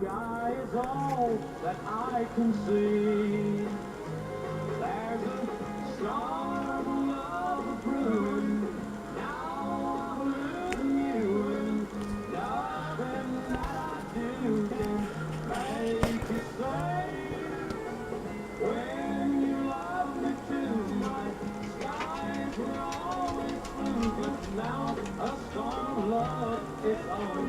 sky is all that I can see. There's a storm of brewing. Now I'm losing you, and nothing that I do can make you say when you love me too. My skies were always blue, but now a storm of love is on